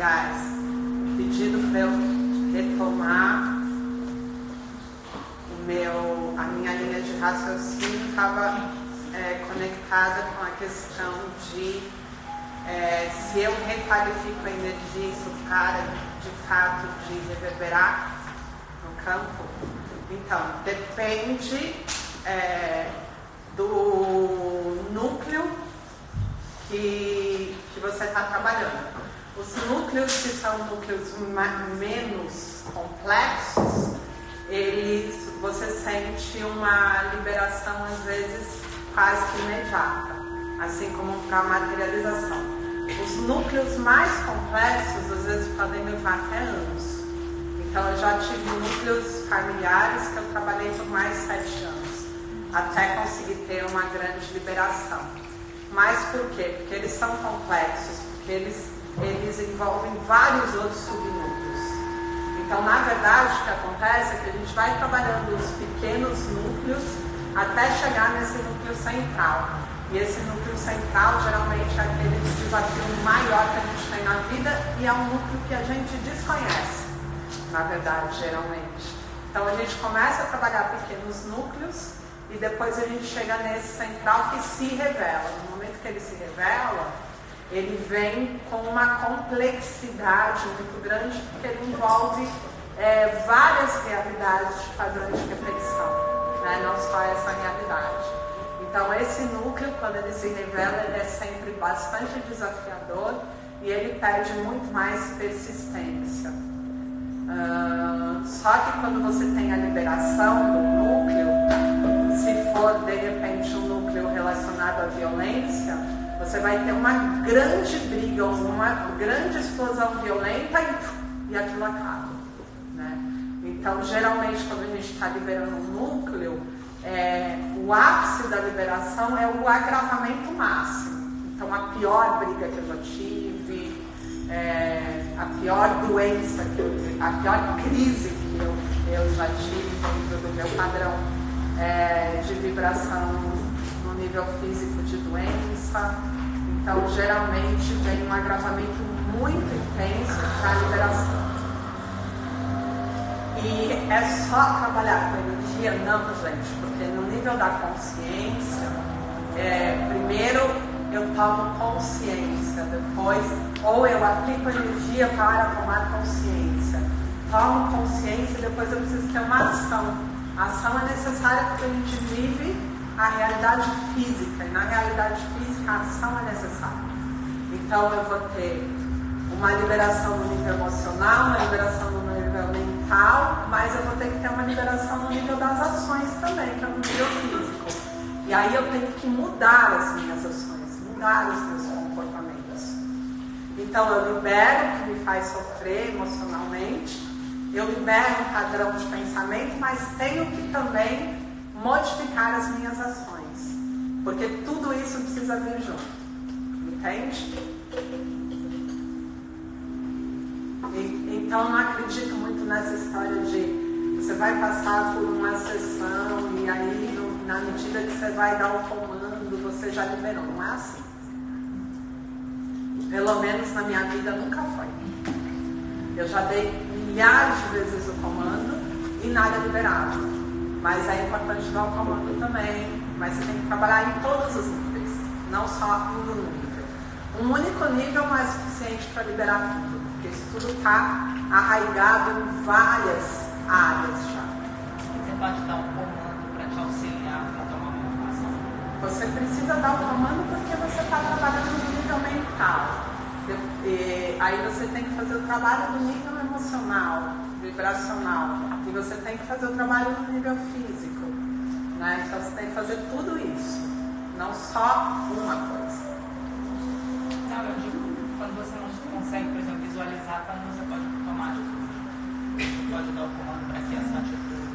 Aliás, o pedido para eu retomar a minha linha de raciocínio estava conectada com a questão de se eu requalifico a energia, isso para de fato de reverberar no campo. Então, depende do núcleo que você está trabalhando. Os núcleos que são núcleos menos complexos, você sente uma liberação às vezes quase que imediata, assim como para a materialização. Os núcleos mais complexos às vezes podem levar até anos. Então eu já tive núcleos familiares que eu trabalhei por mais 7 anos, até conseguir ter uma grande liberação. Mas por quê? Porque eles são complexos, porque eles envolvem vários outros subnúcleos. Então, na verdade, o que acontece é que a gente vai trabalhando os pequenos núcleos até chegar nesse núcleo central. E esse núcleo central, geralmente, é aquele desafio maior que a gente tem na vida e é um núcleo que a gente desconhece, na verdade, geralmente. Então, a gente começa a trabalhar pequenos núcleos e depois a gente chega nesse central que se revela. No momento que ele se revela, ele vem com uma complexidade muito grande, porque ele envolve várias realidades de padrões de repetição, né? Não só essa realidade. Então, esse núcleo, quando ele se revela, ele é sempre bastante desafiador e ele pede muito mais persistência. Só que quando você tem a liberação do núcleo, se for, de repente, um núcleo relacionado à violência, você vai ter uma grande briga, uma grande explosão violenta e aquilo acaba, né? Então, geralmente, quando a gente está liberando um núcleo, o ápice da liberação é o agravamento máximo. Então, a pior briga que eu já tive, a pior doença, a pior crise que eu já tive dentro do meu padrão de vibração no nível físico de doença. Então, geralmente, vem um agravamento muito intenso para a liberação. E é só trabalhar com energia? Não, gente, porque no nível da consciência, primeiro eu tomo consciência, depois, ou eu aplico energia para tomar consciência. Tomo consciência e depois eu preciso ter uma ação. A ação é necessária porque a gente vive a realidade física, e na realidade física a ação é necessária. Então eu vou ter uma liberação no nível emocional, uma liberação no nível mental, mas eu vou ter que ter uma liberação no nível das ações também, que é no nível físico. E aí eu tenho que mudar as minhas ações, mudar os meus comportamentos. Então eu libero o que me faz sofrer emocionalmente, eu libero um padrão de pensamento, mas tenho que também modificar as minhas ações, porque tudo isso precisa vir junto, entende? Então eu não acredito muito nessa história de você vai passar por uma sessão e aí na medida que você vai dar o comando você já liberou, não é assim. Pelo menos na minha vida nunca foi. Eu já dei milhares de vezes o comando e nada liberava. Mas é importante dar o comando também. Mas você tem que trabalhar em todos os níveis, não só em um nível. Um único nível não é suficiente para liberar tudo, porque isso tudo está arraigado em várias áreas já. Você pode dar um comando para te auxiliar para tomar uma ação? Você precisa dar o comando porque você está trabalhando no nível mental. Aí você tem que fazer o trabalho no nível emocional, vibracional. E você tem que fazer o trabalho no nível físico, né? Então você tem que fazer tudo isso, não só uma coisa. Não, eu digo, quando você não consegue, por exemplo, visualizar, quando você pode tomar atitude. Você pode dar o comando para que essa atitude...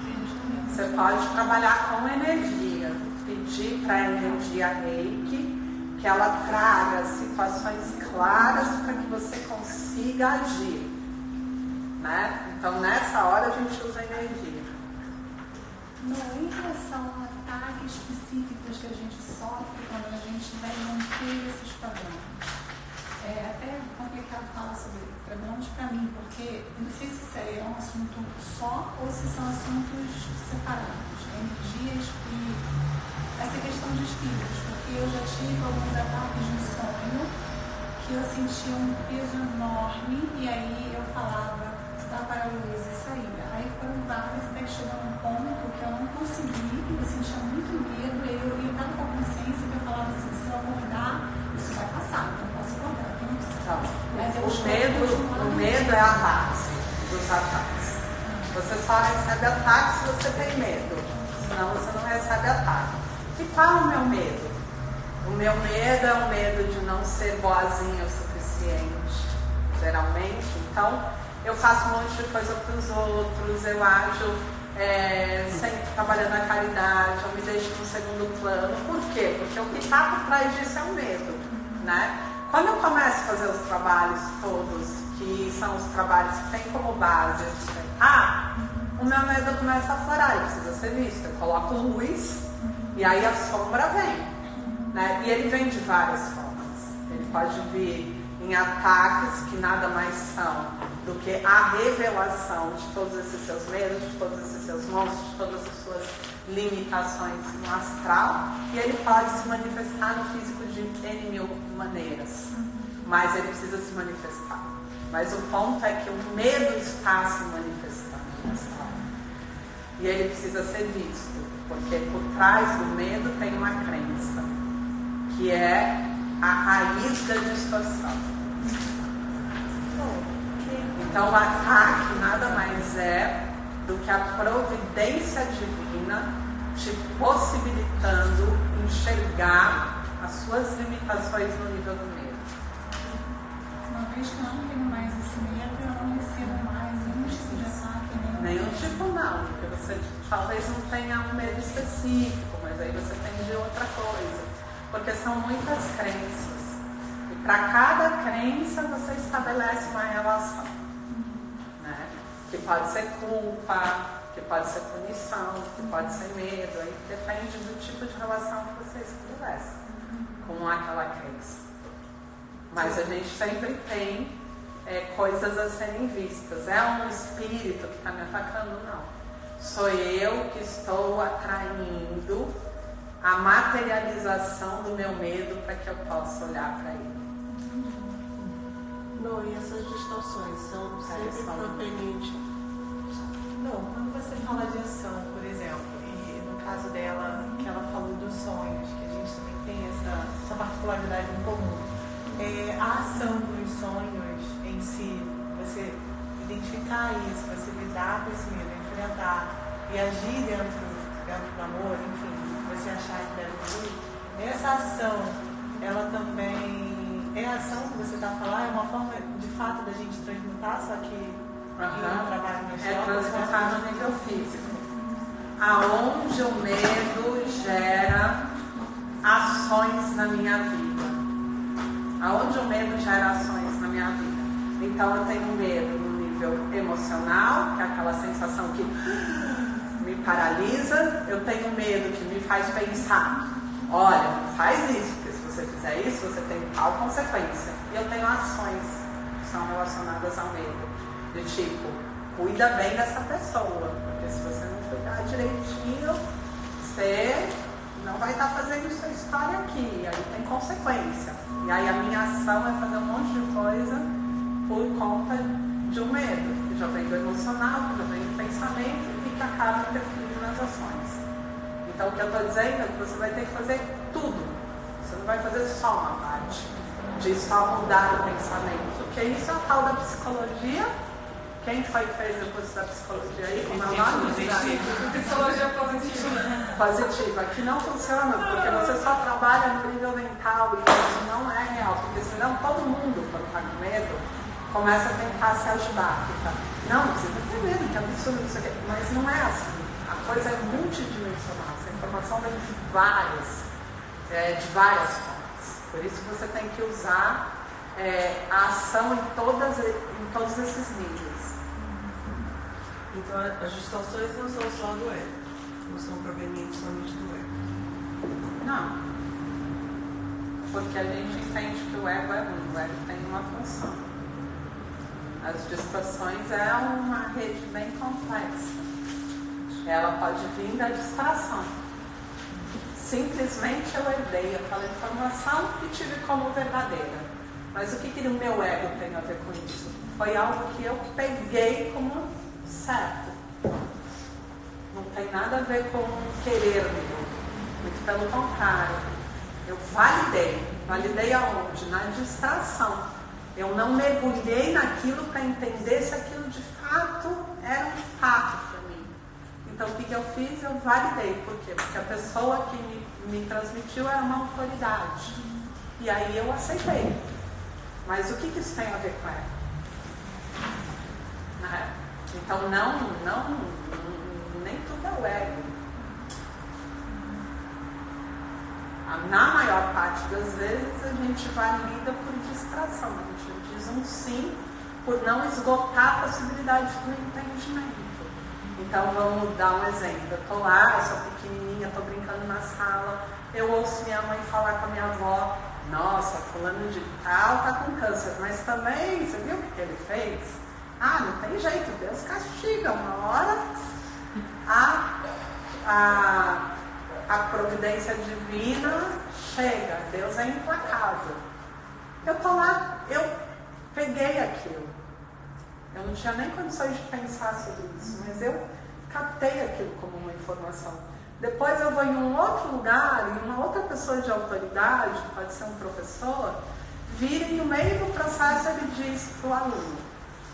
Você pode trabalhar com energia, pedir para a energia Reiki que ela traga situações claras para que você consiga agir, né? Então nessa hora a gente usa energia. Em relação a ataques específicos que a gente sofre quando a gente vai manter esses padrões, é até complicado falar sobre pelo menos para mim, porque eu não sei se isso é um assunto só ou se são assuntos separados, energias e essa questão de espíritos, porque eu já tive alguns ataques de sonho que eu sentia um peso enorme e aí eu falava, estava para a luz e saía. Aí foram vários, até que chegou num ponto que eu não consegui, eu sentia muito medo, eu estava com a consciência que eu falava assim, se eu acordar, isso vai passar, então eu posso acordar, eu não sei. Mas O medo é a base dos ataques. Você só recebe ataque se você tem medo, senão você não recebe ataque. E qual é o meu medo? O meu medo é o medo de não ser boazinha o suficiente, geralmente. Então, eu faço um monte de coisa para os outros, eu ajo sempre trabalhando na caridade, eu me deixo no segundo plano. Por quê? Porque o que está por trás disso é o medo, né? Quando eu começo a fazer os trabalhos todos, que são os trabalhos que tem como base, o meu medo começa a aflorar, ele precisa ser visto. Eu coloco luz e aí a sombra vem. Né? E ele vem de várias formas. Ele pode vir em ataques que nada mais são do que a revelação de todos esses seus medos, de todos esses seus monstros, de todas as suas limitações no astral, e ele pode se manifestar no físico de N mil maneiras, mas ele precisa se manifestar. Mas o ponto é que o medo está se manifestando no astral e ele precisa ser visto, porque por trás do medo tem uma crença, que é a raiz da distorção. Então o ataque nada mais é do que a providência divina te possibilitando enxergar as suas limitações no nível do medo. Uma vez que eu não tenho mais esse medo, eu não recebo mais nenhum tipo de ataque. Nenhum tipo não, porque você talvez não tenha um medo específico, mas aí você tem de outra coisa. Porque são muitas crenças. E para cada crença você estabelece uma relação. Né? Que pode ser culpa, que pode ser punição, que pode ser medo. Aí depende do tipo de relação que você estabelece com aquela crença. Mas a gente sempre tem coisas a serem vistas. É um espírito que está me atacando? Não. Sou eu que estou atraindo a materialização do meu medo para que eu possa olhar para ele. Não, e essas distorções são sempre provenientes. Não, quando você fala de ação, por exemplo, e no caso dela, que ela falou dos sonhos, que a gente também tem essa particularidade em comum, a ação dos sonhos em si, você identificar isso, você lidar com esse medo, enfrentar e agir dentro do amor, enfim, você achar que deve ter, essa ação, ela também é a ação que você está falando, é uma forma de fato da gente transmutar, só que no trabalho no é transmutar no nível físico. Aonde o medo gera ações na minha vida. Aonde o medo gera ações na minha vida. Então eu tenho medo no nível emocional, que é aquela sensação que me paralisa. Eu tenho medo que me faz pensar, olha, não faz isso, porque se você fizer isso, você tem tal consequência. E eu tenho ações que são relacionadas ao medo. De tipo, cuida bem dessa pessoa, porque se você não cuidar direitinho, você não vai estar fazendo sua história aqui, aí tem consequência. E aí a minha ação é fazer um monte de coisa por conta de um medo, que já vem do emocional, que já vem do pensamento e que acaba interferindo nas ações. Então o que eu estou dizendo é que você vai ter que fazer tudo. Você não vai fazer só uma parte de só mudar o pensamento, porque isso é a tal da psicologia. Quem foi que fez o curso da psicologia aí? Como é o nome? Psicologia positiva. Positiva, que não funciona, porque você só trabalha no nível mental e isso não é real, porque senão todo mundo, quando está com medo, começa a tentar se ajudar. Fica, não precisa ter medo, que é absurdo isso aqui. Mas não é assim. A coisa é multidimensional, essa informação vem de várias formas. Por isso você tem que usar a ação em todos esses níveis. Então as distorções não são só do ego, não são provenientes somente do ego. Não. Porque a gente entende que o ego é ruim, o ego tem uma função. As distorções é uma rede bem complexa. Ela pode vir da distração. Simplesmente eu herdei aquela informação e tive como verdadeira. Mas o que o meu ego tem a ver com isso? Foi algo que eu peguei como certo. Não tem nada a ver com querer meu. Muito pelo contrário. Eu validei. Validei aonde? Na distração. Eu não mergulhei naquilo para entender se aquilo de fato era um fato para mim. Então o que eu fiz? Eu validei. Por quê? Porque a pessoa que me transmitiu era uma autoridade. E aí eu aceitei. Mas o que isso tem a ver com ela? Então nem tudo é o ego. Na maior parte das vezes a gente valida por distração. A gente diz um sim por não esgotar a possibilidade do entendimento. Então vamos dar um exemplo. Eu estou lá, eu sou pequenininha, estou brincando na sala, eu ouço minha mãe falar com a minha avó: nossa, fulano de tal está com câncer, mas também, você viu o que ele fez? Ah, não tem jeito, Deus castiga. Uma hora a providência divina chega, Deus é implacável. Eu estou lá, eu peguei aquilo. Eu não tinha nem condições de pensar sobre isso, mas eu captei aquilo como uma informação. Depois eu vou em um outro lugar e uma outra pessoa de autoridade, pode ser um professor, vira e no meio do processo ele diz para o aluno: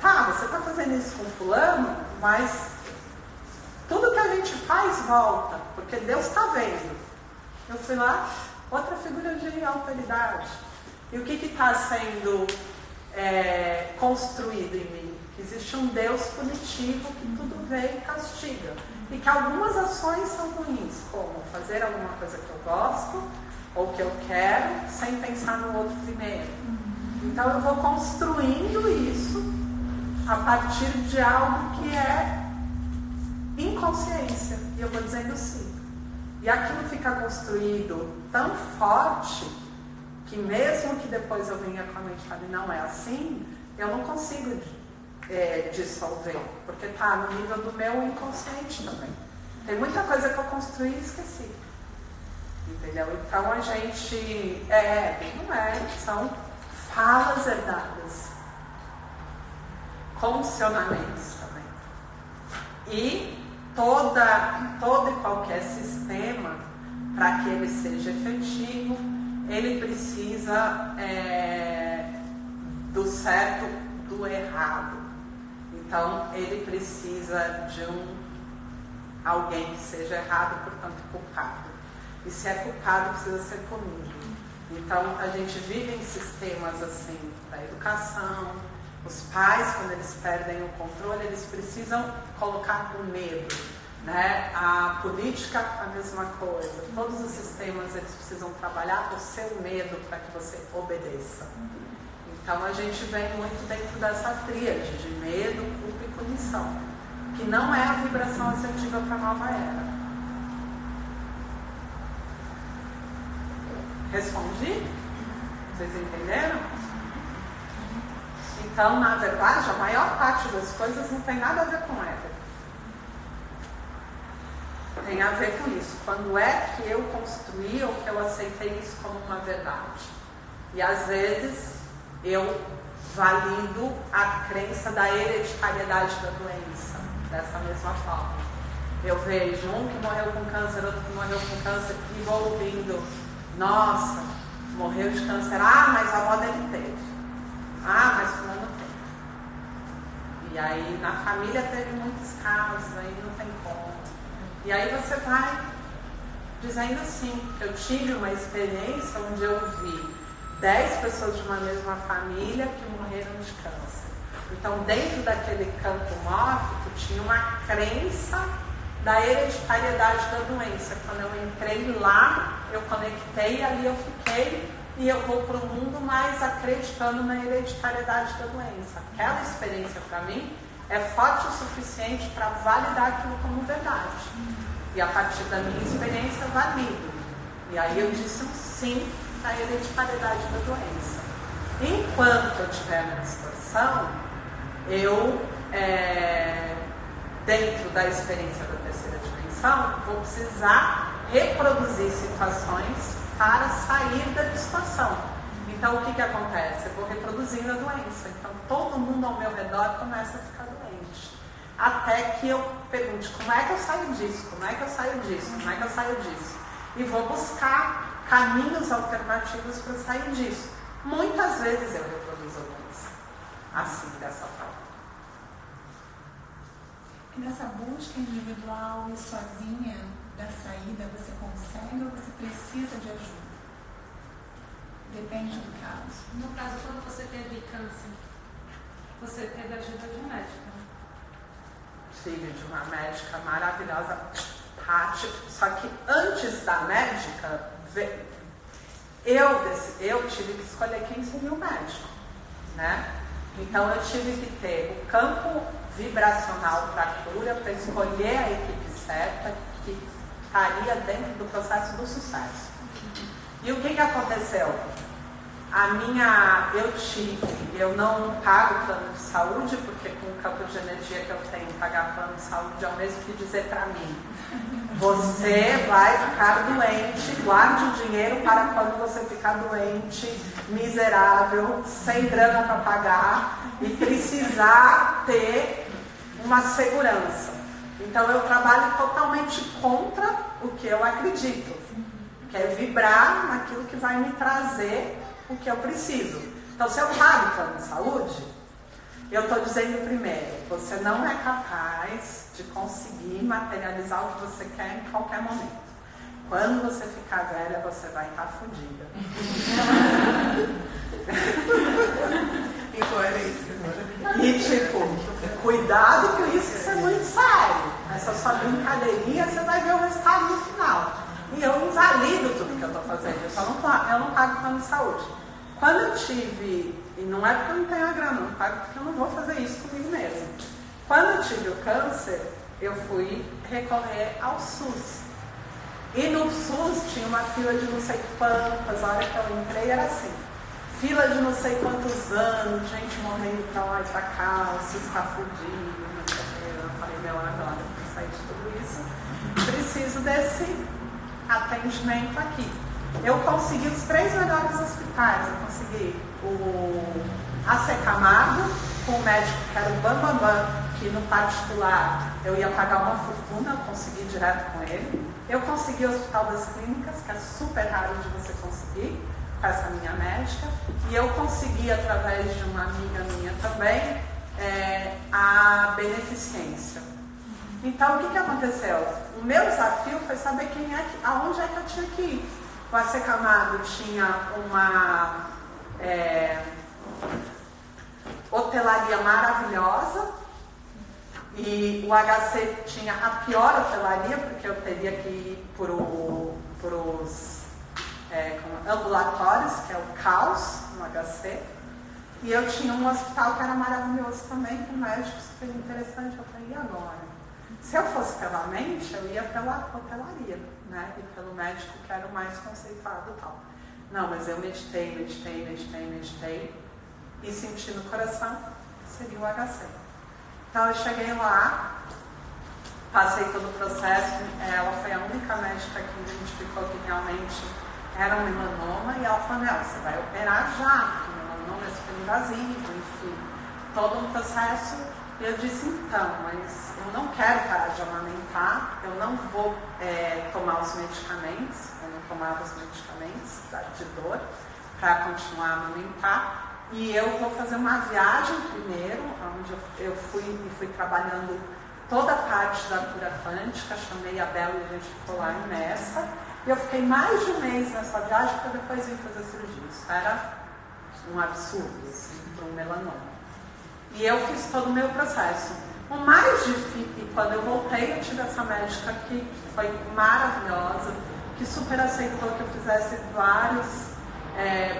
tá, você está fazendo isso com fulano, mas tudo que a gente faz volta, porque Deus está vendo. Eu fui lá, outra figura de autoridade. E o que está sendo construído em mim? Que existe um Deus punitivo que tudo vê e castiga. E que algumas ações são ruins, como fazer alguma coisa que eu gosto ou que eu quero, sem pensar no outro primeiro. Então eu vou construindo isso a partir de algo que é inconsciência. E eu vou dizendo sim. E aquilo fica construído tão forte que mesmo que depois eu venha com a mente e fale, não é assim, eu não consigo dissolver, porque está no nível do meu inconsciente também. Tem muita coisa que eu construí e esqueci. Entendeu? Então a gente são falas herdadas, condicionamentos também. E todo e qualquer sistema, para que ele seja efetivo, ele precisa do certo, do errado. Então, ele precisa de alguém que seja errado, portanto, culpado. E se é culpado, precisa ser punido. Então, a gente vive em sistemas assim, da educação. Os pais, quando eles perdem o controle, eles precisam colocar o medo. Né? A política, a mesma coisa. Todos os sistemas, eles precisam trabalhar o seu medo para que você obedeça. Então a gente vem muito dentro dessa tríade de medo, culpa e punição, que não é a vibração assertiva para a nova era. Respondi? Vocês entenderam? Então, na verdade, a maior parte das coisas não tem nada a ver com ego. Tem a ver com isso. Quando é que eu construí ou que eu aceitei isso como uma verdade? E às vezes eu valido a crença da hereditariedade da doença, dessa mesma forma. Eu vejo um que morreu com câncer, outro que morreu com câncer, e vou ouvindo: nossa, morreu de câncer, mas a avó dele teve, mas fulano teve. E aí na família teve muitos casos, aí não tem como. E aí você vai dizendo assim: eu tive uma experiência onde eu vi 10 pessoas de uma mesma família que morreram de câncer. Então, dentro daquele campo mórfico, tinha uma crença da hereditariedade da doença. Quando eu entrei lá, eu conectei, ali eu fiquei, e eu vou para o mundo mais acreditando na hereditariedade da doença. Aquela experiência, para mim, é forte o suficiente para validar aquilo como verdade. E a partir da minha experiência, eu valido. E aí eu disse um sim da hereditariedade da doença. Enquanto eu estiver na distorção, eu, dentro da experiência da terceira dimensão, vou precisar reproduzir situações para sair da distorção. Então, o que acontece? Eu vou reproduzindo a doença. Então, todo mundo ao meu redor começa a ficar doente. Até que eu pergunte, como é que eu saio disso? Como é que eu saio disso? Como é que eu saio disso? E vou buscar caminhos alternativos para sair disso. Muitas vezes eu reproduzo a doença. Assim, dessa forma. E nessa busca individual e sozinha da saída, você consegue ou você precisa de ajuda? Depende do caso. No caso, quando você teve câncer, você teve ajuda de um médico? Tive de uma médica maravilhosa, Tati. Só que antes da médica, eu tive que escolher quem seria o médico, né? Então eu tive que ter o campo vibracional para a cura, para escolher a equipe certa que estaria dentro do processo do sucesso. E o que aconteceu? Eu não pago plano de saúde, porque com o campo de energia que eu tenho, pagar plano de saúde é o mesmo que dizer para mim: você vai ficar doente, guarde o dinheiro para quando você ficar doente, miserável, sem grana para pagar e precisar ter uma segurança. Então eu trabalho totalmente contra o que eu acredito, que é vibrar naquilo que vai me trazer o que eu preciso. Então, se eu pago plano de saúde, eu estou dizendo primeiro, você não é capaz de conseguir materializar o que você quer em qualquer momento. Quando você ficar velha, você vai estar fodida. Incoerência. E tipo, cuidado com isso, que isso é muito sério. Essa sua brincadeirinha, você vai ver o resultado no final. E eu invalido tudo que eu estou fazendo. Eu não pago plano de saúde. Quando eu tive, e não é porque eu não tenho a grana, não pago porque eu não vou fazer isso comigo mesmo. Quando eu tive o câncer, eu fui recorrer ao SUS. E no SUS tinha uma fila de não sei quantas, a hora que eu entrei era assim, fila de não sei quantos anos, gente morrendo pra lá e pra cá, o SUS tá fudido, não sei o que. Eu falei, meu Deus, eu sair de tudo isso, preciso desse atendimento aqui. Eu consegui os 3 melhores hospitais. Eu consegui o AC Camargo, com o médico que era o Bambambam, que no particular eu ia pagar uma fortuna, eu consegui direto com ele. Eu consegui o Hospital das Clínicas, que é super raro de você conseguir, com essa minha médica. E eu consegui, através de uma amiga minha também, a beneficência. Então, o que aconteceu? O meu desafio foi saber aonde é que eu tinha que ir. O AC Camargo tinha uma hotelaria maravilhosa e o HC tinha a pior hotelaria, porque eu teria que ir para os ambulatórios, que é o caos no HC. E eu tinha um hospital que era maravilhoso também, com um médico super interessante. Eu falei, e agora? Se eu fosse pela mente, eu ia pela hotelaria, né? E pelo médico que era o mais conceituado e tal. Não, mas eu meditei e senti no coração que seria o HC. Então eu cheguei lá, passei todo o processo, ela foi a única médica que identificou que realmente era um melanoma e ela falou, não, você vai operar já, porque o melanoma é super invasivo, enfim, todo um processo. E eu disse, então, mas eu não quero parar de amamentar, eu não vou tomar os medicamentos, eu não tomava os medicamentos de dor para continuar a amamentar. E eu vou fazer uma viagem primeiro, onde eu fui trabalhando toda a parte da cura quântica, chamei a Bela e a gente ficou lá em Nessa. E eu fiquei mais de um mês nessa viagem para depois ir fazer cirurgia. Isso era um absurdo, assim, para um melanoma. E eu fiz todo o meu processo. O mais difícil, e quando eu voltei, eu tive essa médica que foi maravilhosa, que super aceitou que eu fizesse vários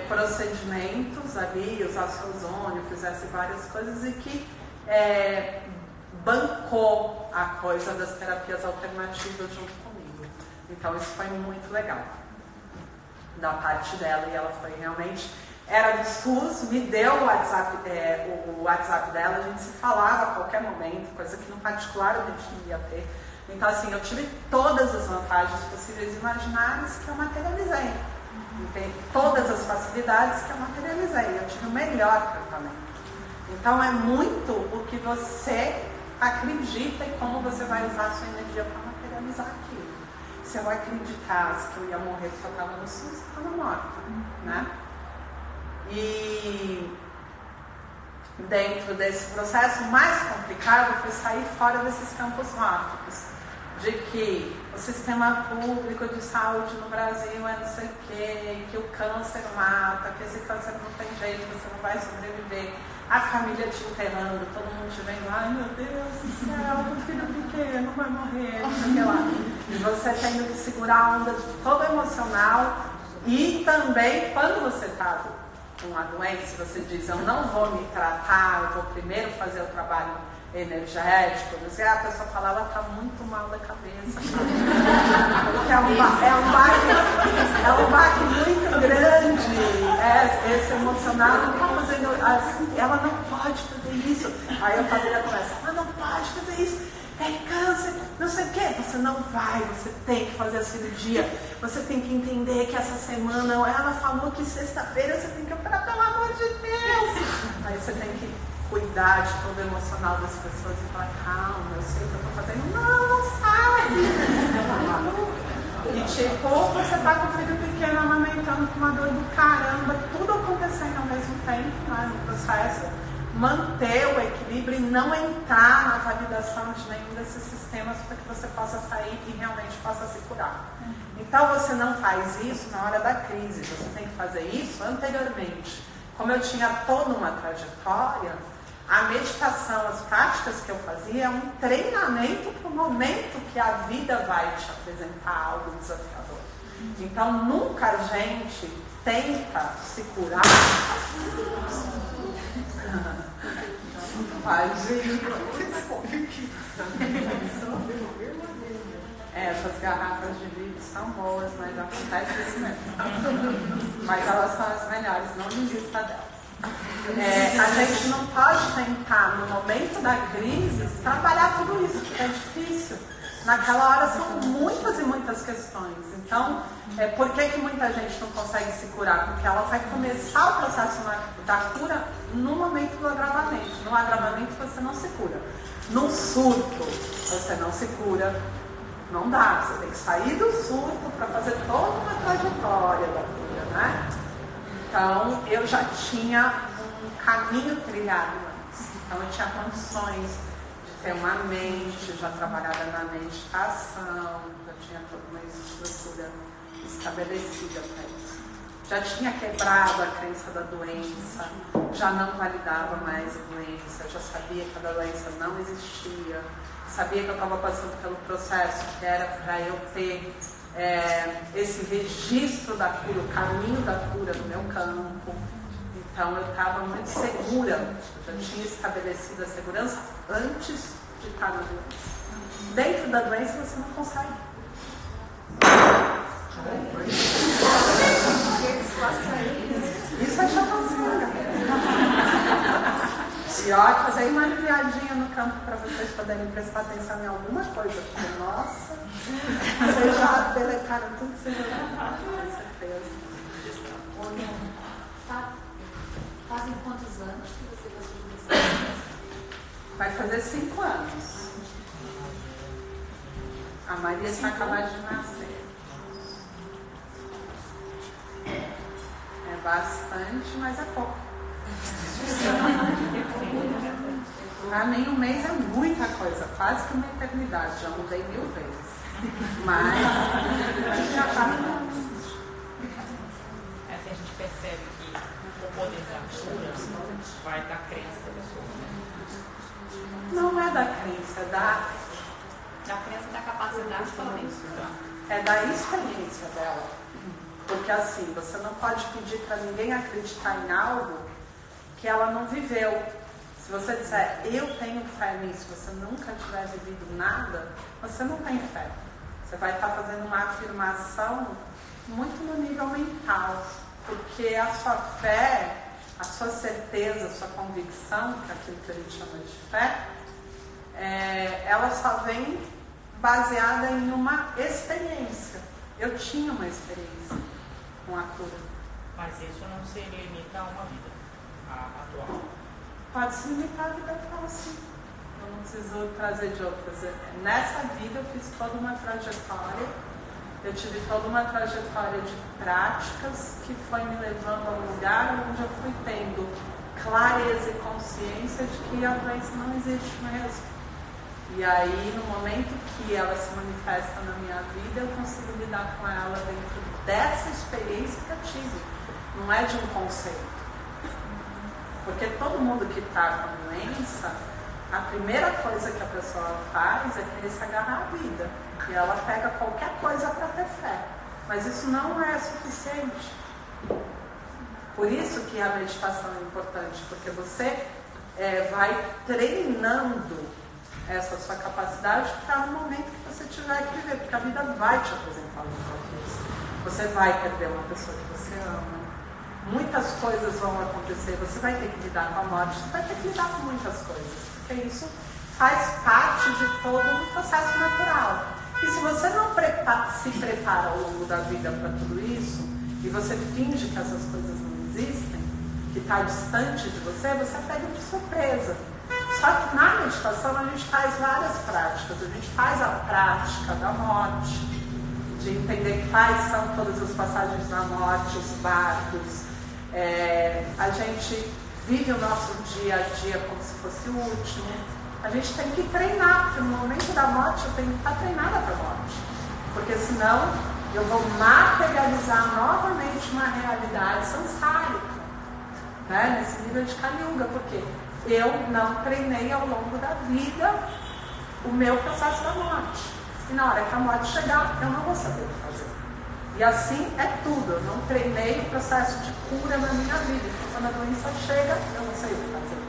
procedimentos ali, usasse ozônio, fizesse várias coisas e que bancou a coisa das terapias alternativas junto comigo. Então isso foi muito legal da parte dela e ela foi realmente... era do SUS, me deu o WhatsApp dela, a gente se falava a qualquer momento, coisa que no particular a gente não ia ter. Então, assim, eu tive todas as vantagens possíveis e imagináveis que eu materializei. Todas as facilidades que eu materializei. Eu tive o melhor tratamento. Então, é muito o que você acredita e como você vai usar a sua energia para materializar aquilo. Se eu acreditasse que eu ia morrer porque eu estava no SUS, eu estava morta, né? E dentro desse processo, o mais complicado foi sair fora desses campos mágicos, de que o sistema público de saúde no Brasil é não sei o quê, que o câncer mata, que esse câncer não tem jeito, você não vai sobreviver, a família te enterrando, todo mundo te vendo, ai meu Deus do céu, meu filho pequeno vai morrer, não sei o que lá. E você tendo que segurar a onda toda emocional e também quando você está com uma doença, você diz, eu não vou me tratar, eu vou primeiro fazer o trabalho energético, você, a pessoa fala, ela está muito mal da cabeça. Porque é um baque muito grande, esse emocional, não está fazendo, ela não pode fazer isso. Aí a família começa, ela não pode fazer isso, é câncer, não sei o quê. Você não vai, você tem que fazer a cirurgia, você tem que entender que essa semana, ela falou que sexta-feira você tem que operar, pelo amor de Deus. Aí você tem que cuidar de todo o emocional das pessoas e falar, calma, eu sei o que eu tô fazendo. Não sabe. E tipo, você tá com o filho pequeno amamentando com uma dor do caramba, tudo acontecendo ao mesmo tempo, né, no processo. Manter o equilíbrio e não entrar na validação de nenhum desses sistemas para que você possa sair e realmente possa se curar. Então você não faz isso na hora da crise, você tem que fazer isso anteriormente. Como eu tinha toda uma trajetória, a meditação, as práticas que eu fazia é um treinamento para o momento que a vida vai te apresentar algo desafiador. Então nunca a gente tenta se curar. Essas garrafas de vidro são boas, mas acontece isso mesmo. Mas elas são as melhores, não desista delas. A gente não pode tentar, no momento da crise, trabalhar tudo isso, porque é difícil. Naquela hora são muitas e muitas questões. Então, por que muita gente não consegue se curar? Porque ela vai começar o processo da cura no momento do agravamento. No agravamento você não se cura. No surto você não se cura. Não dá. Você tem que sair do surto para fazer toda uma trajetória da cura, né? Então, eu já tinha um caminho trilhado antes. Então, eu tinha condições ter uma mente, já trabalhava na meditação, já tinha toda uma estrutura estabelecida para isso. Já tinha quebrado a crença da doença, já não validava mais a doença, já sabia que a doença não existia, sabia que eu estava passando pelo processo que era para eu ter esse registro da cura, o caminho da cura no meu campo. Então eu estava muito segura, eu já tinha estabelecido a segurança antes de estar na doença. Dentro da doença você não consegue. Isso é chapaceira. E ó, fazer uma aliviadinha no campo para vocês poderem prestar atenção em alguma coisa. Porque, nossa, vocês já delecaram tudo que vocês já com certeza. Fazem quantos anos que você gostou desse? Vai fazer 5 anos. A Maria está acabada de nascer. É bastante, mas é pouco. Para mim, um mês é muita coisa, quase que uma eternidade. Já mudei 1000 vezes. Mas já está. Assim a gente percebe que o poder da cura vai da crença da pessoa. Não é da crença, é da crença da capacidade também. É da experiência dela. Porque assim, você não pode pedir para ninguém acreditar em algo que ela não viveu. Se você disser, eu tenho fé nisso, você nunca tiver vivido nada, você não tem fé. Você vai estar fazendo uma afirmação muito no nível mental. porque a sua fé, a sua certeza, a sua convicção, que é aquilo que a gente chama de fé, ela só vem baseada em uma experiência. Eu tinha uma experiência com a cura. Mas isso não se limita a uma vida atual. Pode se limitar a vida atual, sim. Eu não preciso trazer de outras. Nessa vida eu fiz toda uma trajetória, eu tive toda uma trajetória de práticas que foi me levando a um lugar onde eu fui tendo clareza e consciência de que a doença não existe mesmo. E aí, no momento que ela se manifesta na minha vida, eu consigo lidar com ela dentro dessa experiência que eu tive. Não é de um conceito. Porque todo mundo que está com a doença, a primeira coisa que a pessoa faz é querer se agarrar à vida. E ela pega qualquer coisa para ter fé. Mas isso não é suficiente. Por isso que a meditação é importante, porque você vai treinando essa sua capacidade para no momento que você tiver que viver, porque a vida vai te apresentar os desafios. Você vai perder uma pessoa que você ama. Muitas coisas vão acontecer, você vai ter que lidar com a morte, você vai ter que lidar com muitas coisas, porque isso faz parte de todo um processo natural. E se você não se prepara ao longo da vida para tudo isso, e você finge que essas coisas não existem, que está distante de você pega de surpresa. Só que na meditação a gente faz várias práticas. A gente faz a prática da morte, de entender quais são todas as passagens da morte, os barcos. A gente vive o nosso dia a dia como se fosse o último. A gente tem que treinar, porque no momento da morte eu tenho que estar treinada para a morte. Porque senão eu vou materializar novamente uma realidade sansárica, né? Nesse nível de Kali Yuga, porque eu não treinei ao longo da vida o meu processo da morte. E na hora que a morte chegar, eu não vou saber o que fazer. E assim é tudo. Eu não treinei o processo de cura na minha vida. Então, quando a doença chega, eu não sei o que fazer.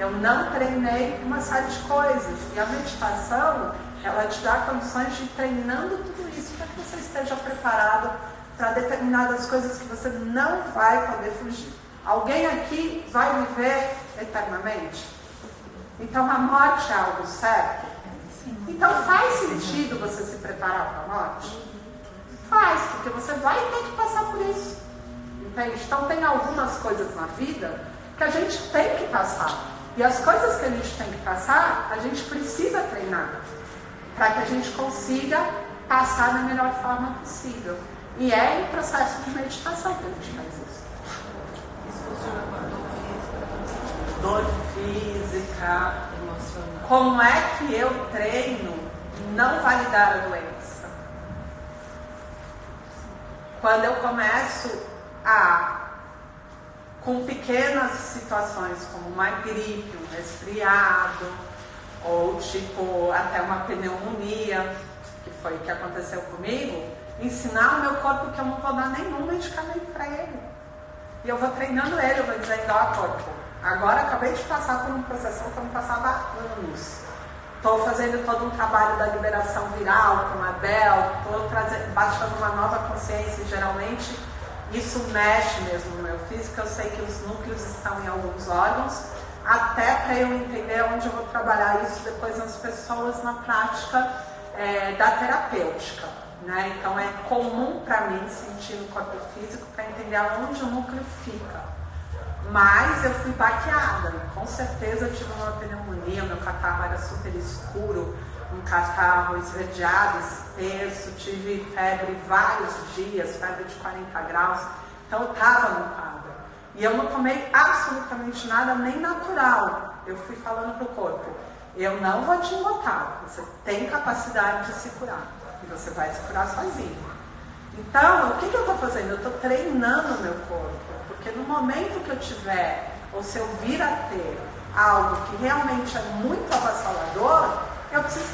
Eu não treinei uma série de coisas. E a meditação, ela te dá condições de ir treinando tudo isso para que você esteja preparado para determinadas coisas que você não vai poder fugir. Alguém aqui vai viver eternamente? Então a morte é algo certo? Então faz sentido você se preparar para a morte? Faz, porque você vai ter que passar por isso. Entende? Então tem algumas coisas na vida que a gente tem que passar. E as coisas que a gente tem que passar, a gente precisa treinar para que a gente consiga passar da melhor forma possível. E é em processo de meditação que a gente faz isso. Funciona com a Dor física, emocional. como é que eu treino não validar a doença? Quando eu começo com pequenas situações, como uma gripe, um resfriado, ou tipo até uma pneumonia, que foi o que aconteceu comigo, ensinar o meu corpo que eu não vou dar nenhum medicamento para ele. E eu vou treinando ele, eu vou dizendo, ó corpo, agora acabei de passar por um processo que eu não passava há anos. Estou fazendo todo um trabalho da liberação viral com a Bel, estou baixando uma nova consciência e geralmente isso mexe mesmo no meu físico. Eu sei que os núcleos estão em alguns órgãos, até para eu entender onde eu vou trabalhar isso depois nas pessoas na prática da terapêutica. Né? Então é comum para mim sentir no corpo físico para entender aonde o núcleo fica. Mas eu fui baqueada, com certeza eu tive uma pneumonia, meu catarro era super escuro, um catarro esverdeado, espesso, tive febre vários dias, febre de 40 graus, então eu estava no quadro. E eu não tomei absolutamente nada, nem natural. Eu fui falando para o corpo, eu não vou te embotar, você tem capacidade de se curar. E você vai se curar sozinho. Então, o que eu estou fazendo? Eu estou treinando o meu corpo. Porque no momento que eu tiver, ou se eu vir a ter algo que realmente é muito avassalador, eu preciso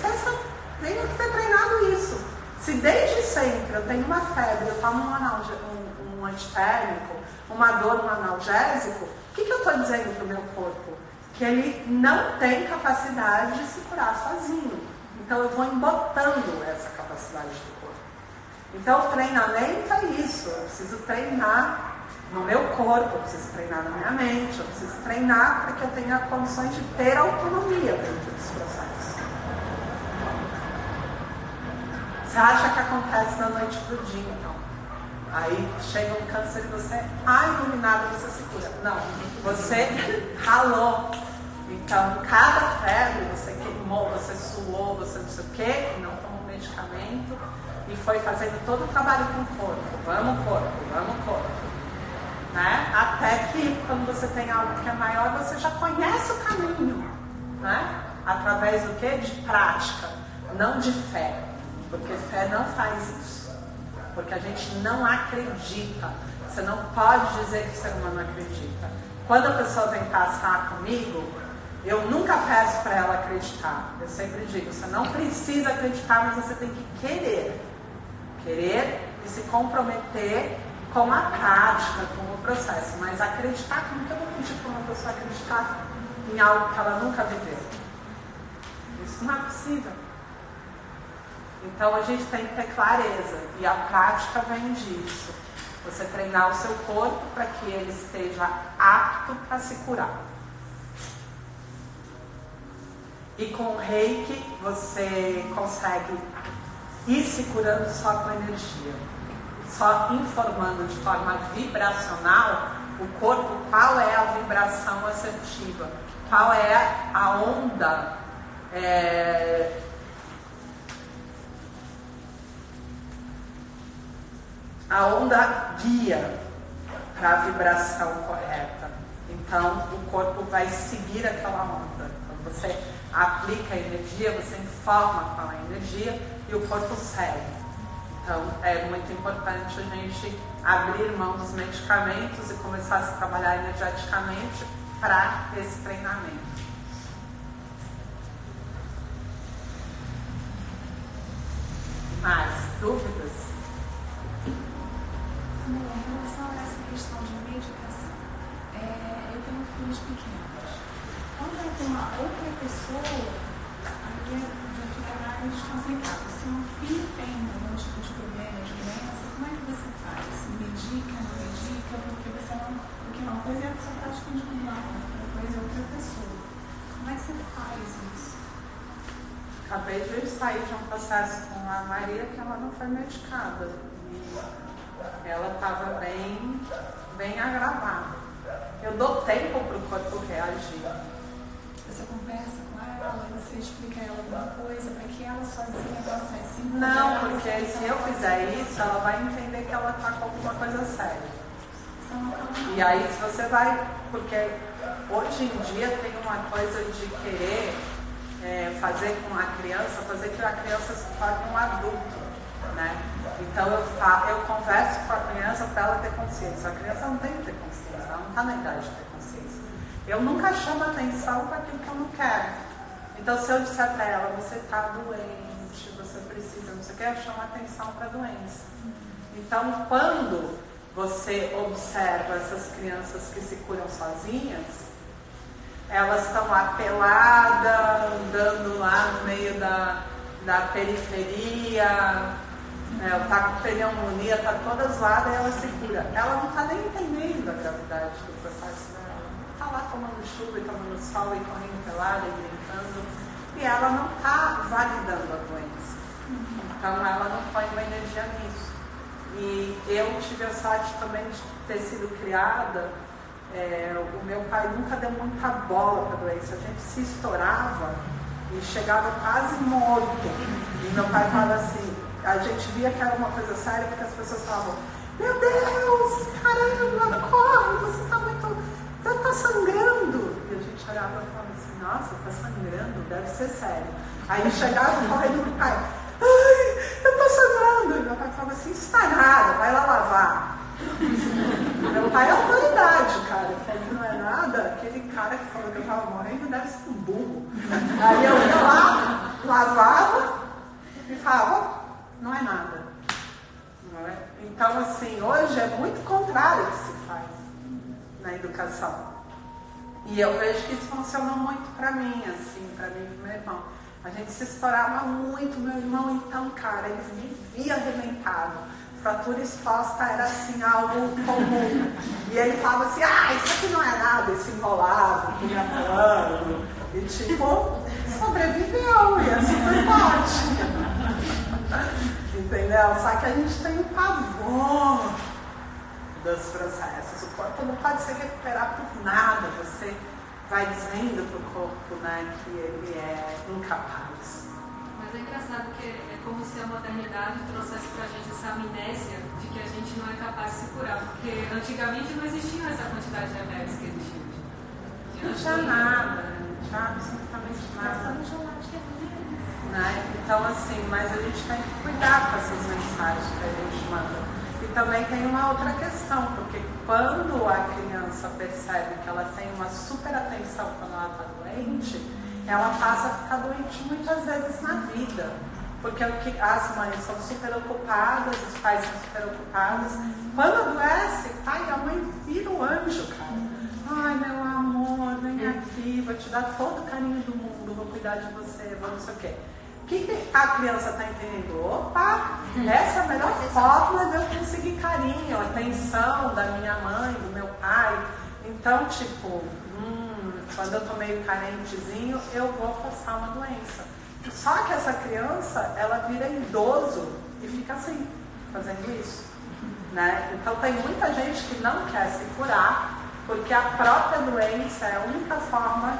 tenho que ter treinado isso. Se desde sempre eu tenho uma febre, eu tomo um antitérmico, uma dor, um analgésico, o que eu estou dizendo para o meu corpo? Que ele não tem capacidade de se curar sozinho. Então eu vou embotando essa capacidade do corpo. Então o treinamento é isso. Eu preciso treinar no meu corpo, eu preciso treinar na minha mente, eu preciso treinar para que eu tenha condições de ter autonomia dentro desse processo. Você acha que acontece da noite pro dia, então? Aí chega um câncer e você, iluminado, você se cura. Não, você ralou. Então, cada febre, você queimou, você suou, você não sei o quê, e não tomou medicamento, e foi fazendo todo o trabalho com o corpo. Vamos corpo. Né? Até que, quando você tem algo que é maior, você já conhece o caminho. Né? Através do quê? De prática, não de fé. Porque fé não faz isso. Porque a gente não acredita. Você não pode dizer que o ser humano acredita. Quando a pessoa vem passar comigo, eu nunca peço para ela acreditar. Eu sempre digo, você não precisa acreditar, mas você tem que querer. Querer e se comprometer com a prática, com o processo. Mas acreditar, como que eu vou pedir para uma pessoa acreditar em algo que ela nunca viveu? Isso não é possível. Então a gente tem que ter clareza. E a prática vem disso. Você treinar o seu corpo para que ele esteja apto para se curar. E com o Reiki você consegue ir se curando só com energia. Só informando de forma vibracional o corpo qual é a vibração assertiva, qual é a onda guia para a vibração correta. Então o corpo vai seguir aquela onda. Então você aplica a energia, você informa qual é a energia e o corpo segue. Então, é muito importante a gente abrir mão dos medicamentos e começar a se trabalhar energeticamente para esse treinamento. Mais dúvidas? Em relação a essa questão de medicação, eu tenho filhos pequenos. Quando eu tenho uma outra pessoa, aí já fica mais complicado. Se um filho tem algum tipo de problema, de doença, como é que você faz? Medica, não medica? Porque uma coisa é a sua prática individual, outra coisa é outra pessoa. Como é que você faz isso? Acabei de sair de um processo com a Maria que ela não foi medicada. E ela estava bem agravada. Eu dou tempo para o corpo reagir. Você conversa com ela, você explica a ela alguma coisa para que ela sozinha possa se empoderar? Não, porque se eu fizer isso, ela vai entender que ela está com alguma coisa séria. E aí se você vai, porque hoje em dia tem uma coisa de querer fazer com a criança, fazer que a criança se torne um adulto, né? Então eu converso com a criança para ela ter consciência. A criança não tem que ter consciência, ela não está na idade de ter consciência. Eu nunca chamo atenção para aquilo que eu não quero. Então se eu disser para ela, você está doente, você precisa, não sei o que, eu chamo atenção para a doença. Então quando você observa essas crianças que se curam sozinhas, elas estão lá peladas, andando lá no meio da periferia, tá com pneumonia, tá toda zoada e ela se cura. Ela não está nem entendendo a gravidade do processo dela. Está lá tomando chuva e tomando sol e correndo pelada e brincando. E ela não está validando a doença. Então ela não põe uma energia nisso. E eu tive a sorte também de ter sido criada. O meu pai nunca deu muita bola para a doença. A gente se estourava e chegava quase morto. E meu pai falava assim, a gente via que era uma coisa séria porque as pessoas falavam, meu Deus, caramba, corre, você tá sangrando. E a gente olhava e falava assim, nossa, tá sangrando, deve ser sério. Aí chegava correndo meu pai, ai, eu tô sangrando. E meu pai falava assim, isso tá nada, vai lá lavar. Meu pai é autoridade, cara. Eu falei que não é nada. Aquele cara que falou que eu tava morrendo deve ser um burro. Aí eu ia lá, lavava e falava, não é nada. Não é? Então, assim, hoje é muito contrário o que se faz na educação. E eu vejo que isso funcionou muito pra mim, assim, pra mim e pro meu irmão. A gente se estourava muito, meu irmão, então, cara, ele vivia arrebentado. fratura exposta era assim algo comum. E ele falava assim, isso aqui não é nada, esse enrolado, punha plano. E tipo, sobreviveu, e é super forte. Entendeu? Só que a gente tem um pavor dos processos. O corpo não pode se recuperar por nada. Você vai dizendo para o corpo, né, que ele é incapaz. Mas é engraçado que é como se a modernidade trouxesse pra gente essa amnésia de que a gente não é capaz de se curar. Porque antigamente não existia essa quantidade de remédios que existe hoje. Não tinha nada, gente, absolutamente nada. Né? Então, assim, mas a gente tem que cuidar com essas mensagens que a gente manda. E também tem uma outra questão, porque quando a criança percebe que ela tem uma super atenção quando ela está doente, ela passa a ficar doente muitas vezes na vida. Porque as mães são super ocupadas, os pais são super ocupados. Quando adoece, pai e a mãe vira o anjo, cara. Ai, meu amor, vem aqui, vou te dar todo o carinho do mundo, vou cuidar de você, vou não sei o quê. O que a criança está entendendo? Opa, essa é a melhor forma de eu conseguir carinho, atenção da minha mãe, do meu pai. Então, tipo, quando eu tô meio carentezinho, eu vou forçar uma doença. Só que essa criança, ela vira idoso e fica assim, fazendo isso. Né? Então, tem muita gente que não quer se curar, porque a própria doença é a única forma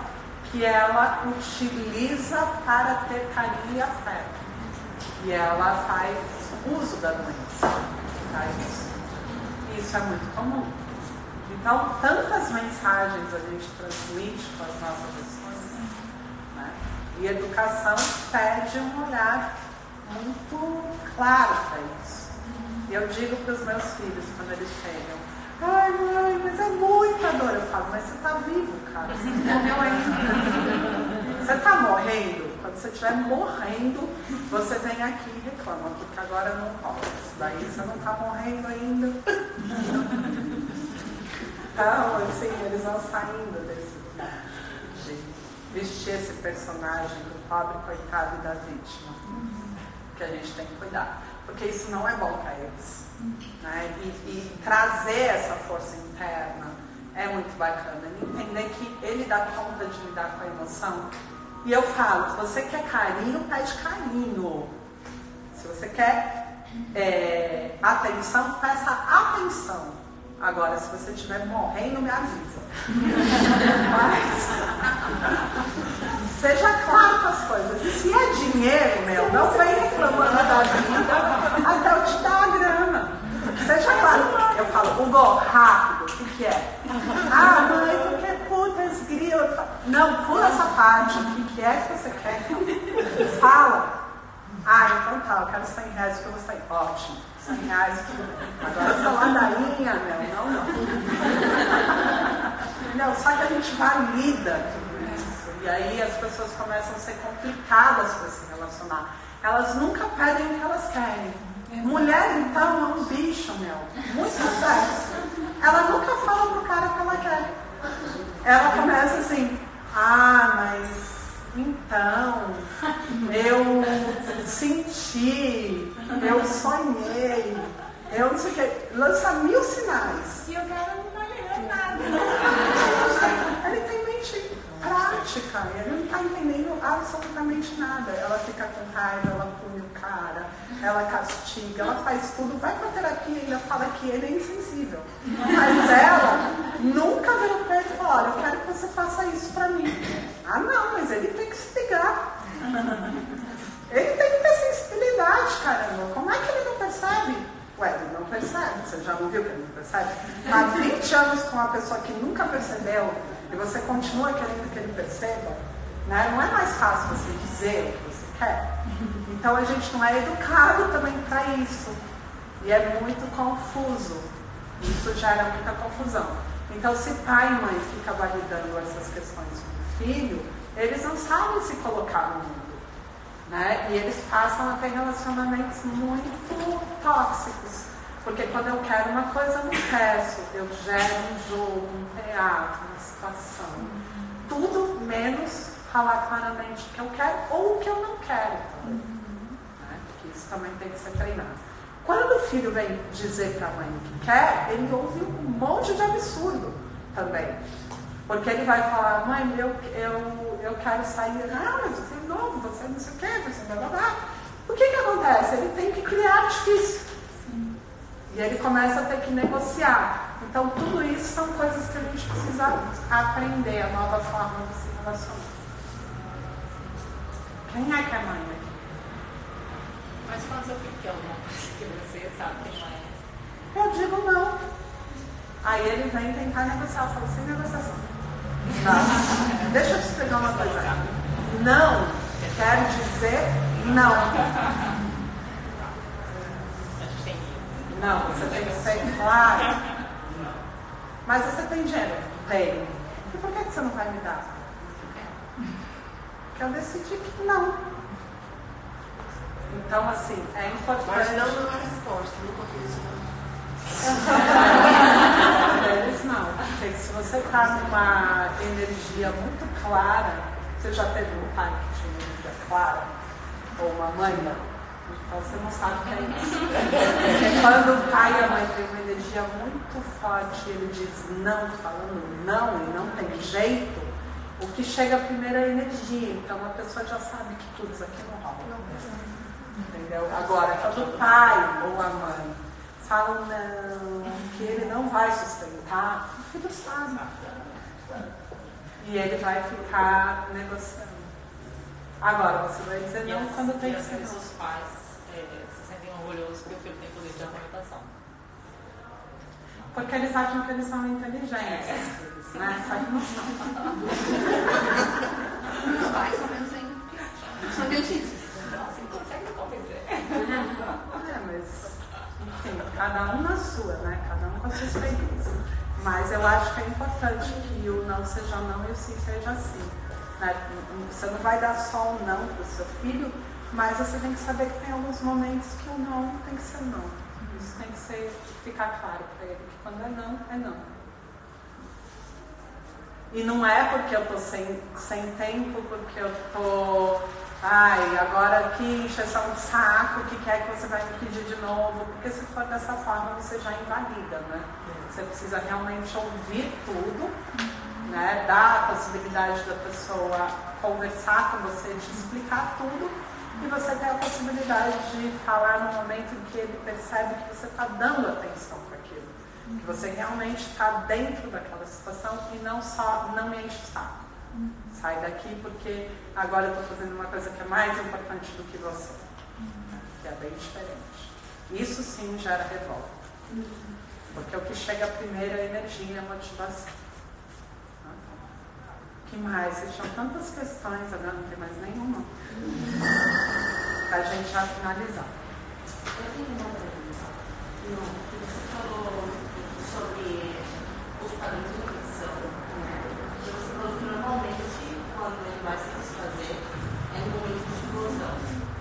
que ela utiliza para ter carinho e afeto. E ela faz uso da doença. Isso é muito comum. Então, tantas mensagens a gente transmite com as nossas ações, né? E educação pede um olhar muito claro para isso. E eu digo para os meus filhos, quando eles chegam, ai, mãe, mas é muita dor. Eu falo, mas você está vivo, cara. Você não morreu ainda. Você está morrendo? Quando você estiver morrendo, você vem aqui e reclama, porque agora não pode. Daí você não está morrendo ainda. Então, assim, eles vão saindo de vestir esse personagem do pobre coitado e da vítima. Que a gente tem que cuidar. Porque isso não é bom para eles. Né? E trazer essa força interna é muito bacana. Entender que ele dá conta de lidar com a emoção. E eu falo, se você quer carinho, pede carinho. Se você quer atenção, peça atenção. Agora, se você estiver morrendo, me avisa. Mas seja claro com as coisas. E se é dinheiro, meu, não vem reclamando da vida até eu te dar a grana. Seja claro. Eu falo, Hugo, rápido, o que é? Ah, mãe, tu quer putas, grilo? Não, pula essa parte. O que é que você quer? Fala. Ah, então tá, eu quero 100 reais que eu vou sair. Ótimo, 100 reais, tudo bem. Agora essa ladainha, não. Não, só que a gente valida tudo isso. E aí as pessoas começam a ser complicadas para se relacionar. Elas nunca pedem o que elas querem. Mulher, então, é um bicho, meu. Muito complexo. Ela nunca fala pro cara o que ela quer. Ela começa assim, mas então, eu senti, eu sonhei, eu não sei o que. Lança 1000 sinais. E o cara não tá ligando nada. Ele tem mente prática, ele não está entendendo absolutamente nada. Ela fica com raiva, ela pune o cara, ela castiga, ela faz tudo, vai pra terapia e ainda fala que ele é insensível. Mas ela nunca virou pra ele e falou, olha, eu quero que você faça isso pra mim. Ah não, mas ele tem que se ligar. Ele tem que ter sensibilidade, caramba. Como é que ele não percebe? Ué, ele não percebe, você já não viu que ele não percebe? Há 20 anos com uma pessoa que nunca percebeu e você continua querendo que ele perceba, né? Não é mais fácil você dizer o que você quer. Então a gente não é educado também para isso. E é muito confuso. Isso gera muita confusão. Então se pai e mãe ficam validando essas questões com o filho, eles não sabem se colocar no mundo. Né? E eles passam a ter relacionamentos muito tóxicos. Porque quando eu quero uma coisa, eu não peço. Eu gero um jogo, um teatro, uma situação. Tudo menos falar claramente o que eu quero ou o que eu não quero. Né? Porque isso também tem que ser treinado. Quando o filho vem dizer para a mãe o que quer, ele ouve um monte de absurdo também. Porque ele vai falar, mãe, eu quero sair. Ah, mas você é novo, você não sei o quê, você blá blá blá. O que acontece? Ele tem que criar artifício. E ele começa a ter que negociar. Então, tudo isso são coisas que a gente precisa aprender, a nova forma de se relacionar. Quem é que é mãe aqui? Mas quando seu filho quer alguma coisa que você sabe que não é? Eu digo não. Aí ele vem tentar negociar. Eu falo, sem negociação. Não. Deixa eu te explicar uma coisa. Não quer dizer não. Não, você tem que ser claro. Mas você tem dinheiro? Tenho. E por que você não vai me dar? Porque eu decidi que não. Então, assim, é importante. Mas não é uma resposta, nunca fiz isso não. Eles não. Porque se você está numa energia muito clara, você já teve um pai que tinha uma energia clara? Ou uma mãe? Então você não sabe o que é isso. Porque quando o pai e a mãe têm uma energia muito forte, ele diz não, falando não, e não tem jeito, o que chega primeiro é a energia. Então a pessoa já sabe que tudo isso aqui não rola. Entendeu? Agora, quando o pai ou a mãe falam não, que ele não vai sustentar, o filho sabe. E ele vai ficar negociando. Agora, você vai dizer não quando tem que ser não. Os pais se sentem orgulhosos porque o filho tem poder de argumentação. Porque eles acham que eles são inteligentes, filhos, né? Só que não são. Os pais são menos ainda porque são inteligentes. Nossa, não consegue me convencer. Mas, enfim, cada um na sua, né? Cada um com a sua experiência. Mas eu acho que é importante que o não seja não e o sim seja sim. Né? Você não vai dar só um não para o seu filho, mas você tem que saber que tem alguns momentos que o não tem que ser não. Isso tem que ficar claro para ele, que quando é não, é não. E não é porque eu estou sem tempo, porque eu estou... Ai, agora aqui encheção de saco, que quer que você vai me pedir de novo, porque se for dessa forma você já invalida, né? Você precisa realmente ouvir tudo, né? Dar a possibilidade da pessoa conversar com você, de explicar tudo, e você ter a possibilidade de falar no momento em que ele percebe que você está dando atenção para aquilo, que você realmente está dentro daquela situação e não só não enche o saco. Sai daqui porque agora eu estou fazendo uma coisa que é mais importante do que você. Que é bem diferente. Isso sim gera revolta. Porque o que chega primeiro é a energia e a motivação. O que mais? Vocês tinham tantas questões, agora não tem mais nenhuma. Para a gente já finalizar. Eu tenho uma pergunta. Que você falou sobre os padrões de nutrição. Que você falou que normalmente, quando ele vai se desfazer, é um momento de explosão.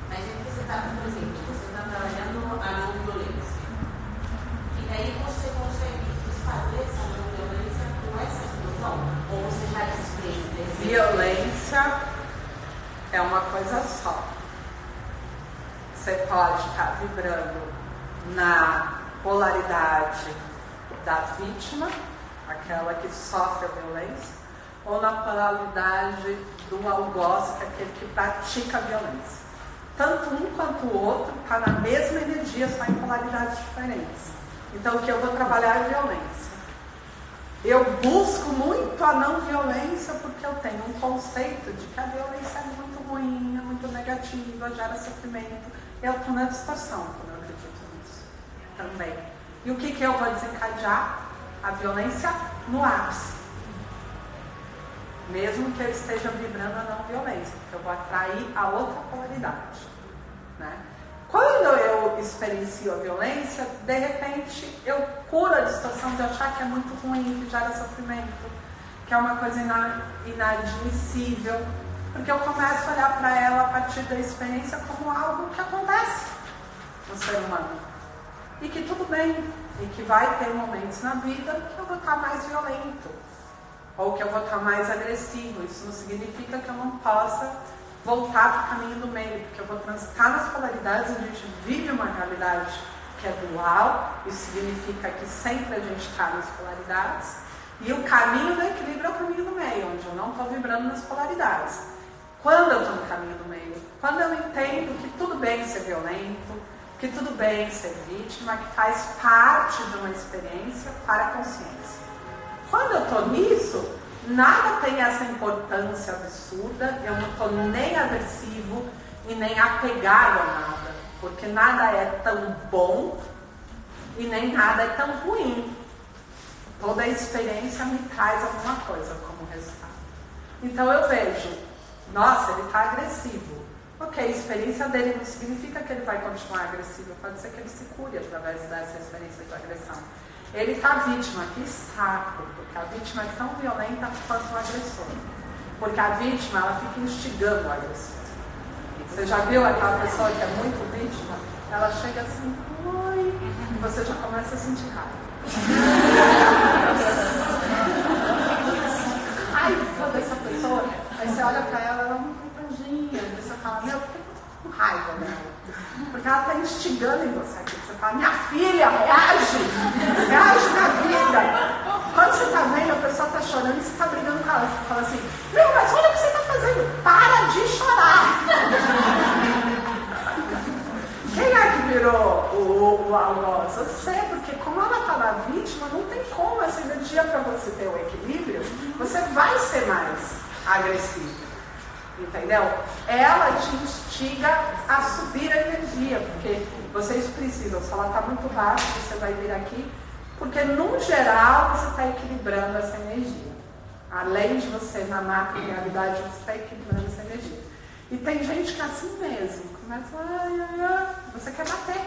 Mas é que você está, por exemplo, você está trabalhando a não violência. E daí você consegue desfazer essa não violência com essa explosão? Ou você já desfez desse? Violência é uma coisa só. Você pode estar vibrando na polaridade da vítima, aquela que sofre a violência, ou na polaridade do algoz, que é aquele que pratica a violência. Tanto um quanto o outro está na mesma energia, só em polaridades diferentes. Então o que eu vou trabalhar é violência. Eu busco muito a não violência porque eu tenho um conceito de que a violência é muito ruim, é muito negativa, gera sofrimento. Eu estou na distorção quando eu acredito nisso também. E o que eu vou desencadear? A violência no ápice. Mesmo que eu esteja vibrando a não violência, porque eu vou atrair a outra polaridade. Né? Quando eu experiencio a violência, de repente eu curo a distorção de achar que é muito ruim, que gera sofrimento, que é uma coisa inadmissível, porque eu começo a olhar para ela a partir da experiência como algo que acontece no ser humano. E que tudo bem, e que vai ter momentos na vida que eu vou estar mais violento, ou que eu vou estar mais agressivo. Isso não significa que eu não possa voltar para o caminho do meio, porque eu vou transitar nas polaridades, a gente vive uma realidade que é dual, isso significa que sempre a gente está nas polaridades, e o caminho do equilíbrio é o caminho do meio, onde eu não estou vibrando nas polaridades. Quando eu estou no caminho do meio, quando eu entendo que tudo bem ser violento, que tudo bem ser vítima, que faz parte de uma experiência para a consciência. Quando eu estou nisso, nada tem essa importância absurda, eu não estou nem aversivo e nem apegado a nada, porque nada é tão bom e nem nada é tão ruim. Toda experiência me traz alguma coisa como resultado. Então eu vejo, nossa, ele está agressivo. Ok, a experiência dele não significa que ele vai continuar agressivo, pode ser que ele se cure através dessa experiência de agressão. Ele está vítima, que saco, porque a vítima é tão violenta quanto o agressor. Porque a vítima, ela fica instigando o agressor. Você já viu aquela pessoa que é muito vítima? Ela chega assim, oi, e você já começa a sentir raiva. Raiva dessa pessoa. Aí você olha pra ela, ela não tem tanginha. Aí você fala, meu, por que eu tô com raiva dela? Porque ela está instigando em você aqui. Você fala, minha filha, reage! Reage na vida! Quando você está vendo, a pessoa está chorando e você está brigando com ela. Você fala assim, meu, mas olha o que você está fazendo! Para de chorar! Quem é que virou o algoz? Você, porque como ela está na vítima, não tem como essa energia para você ter o equilíbrio, você vai ser mais agressivo. Entendeu? Ela te instiga a subir a energia, porque vocês precisam, se ela está muito baixa, você vai vir aqui, porque no geral você está equilibrando essa energia. Além de você na macro-gravidade, você está equilibrando essa energia. E tem gente que é assim mesmo, começa, você quer bater.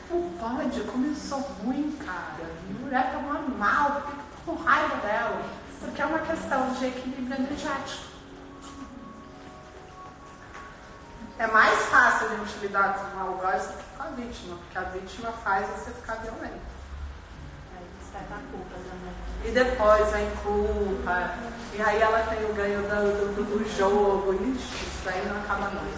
Não pode, como eu sou ruim, cara. A mulher tá mal, por que eu tô com raiva dela? Porque é uma questão de equilíbrio energético. É mais fácil a gente lidar com o algoz do que com a vítima, porque a vítima faz você ficar violento. Aí você vai dar culpa também. E depois vem culpa, e aí ela tem o ganho do jogo, ixi, isso daí não acaba mais.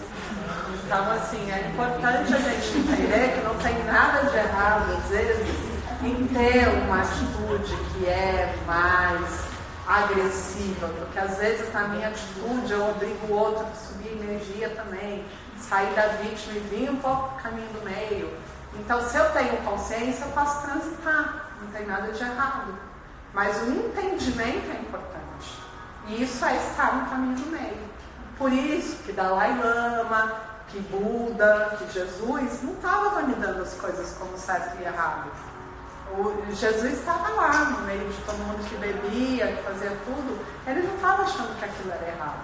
Então, assim, é importante a gente entender que não tem nada de errado, às vezes, em ter uma atitude que é mais agressiva, porque às vezes na minha atitude eu obrigo o outro a subir energia também, sair da vítima e vir um pouco pro caminho do meio. Então, se eu tenho consciência, eu posso transitar, não tem nada de errado. Mas o entendimento é importante. E isso é estar no caminho do meio. Por isso que Dalai Lama, que Buda, que Jesus não estava validando as coisas como certo e errado. Jesus estava lá no meio de todo mundo que bebia, que fazia tudo. Ele não estava achando que aquilo era errado.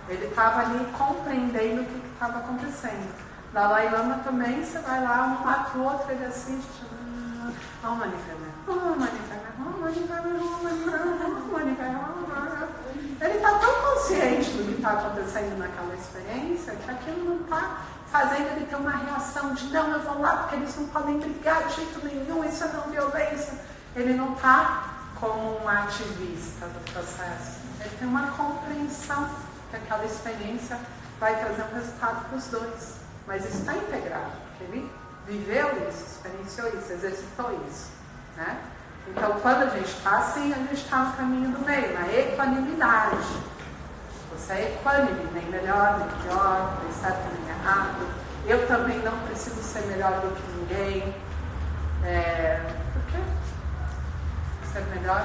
Ele estava ali compreendendo o que estava acontecendo. Dalai Lama também, você vai lá, um mata o outro, ele assiste. Ele está tão consciente do que está acontecendo naquela experiência que aquilo não está fazendo ele ter uma reação de não, eu vou lá porque eles não podem brigar de jeito nenhum, isso é não violência. Ele não está como um ativista do processo. Ele tem uma compreensão que aquela experiência vai trazer um resultado para os dois. Mas isso está integrado, porque ele viveu isso, experienciou isso, exercitou isso, né? Então, quando a gente está assim, a gente está no caminho do meio, na equanimidade. Você é equânime, nem melhor, nem pior, nem certo, nem errado. Eu também não preciso ser melhor do que ninguém. Por quê? Ser melhor.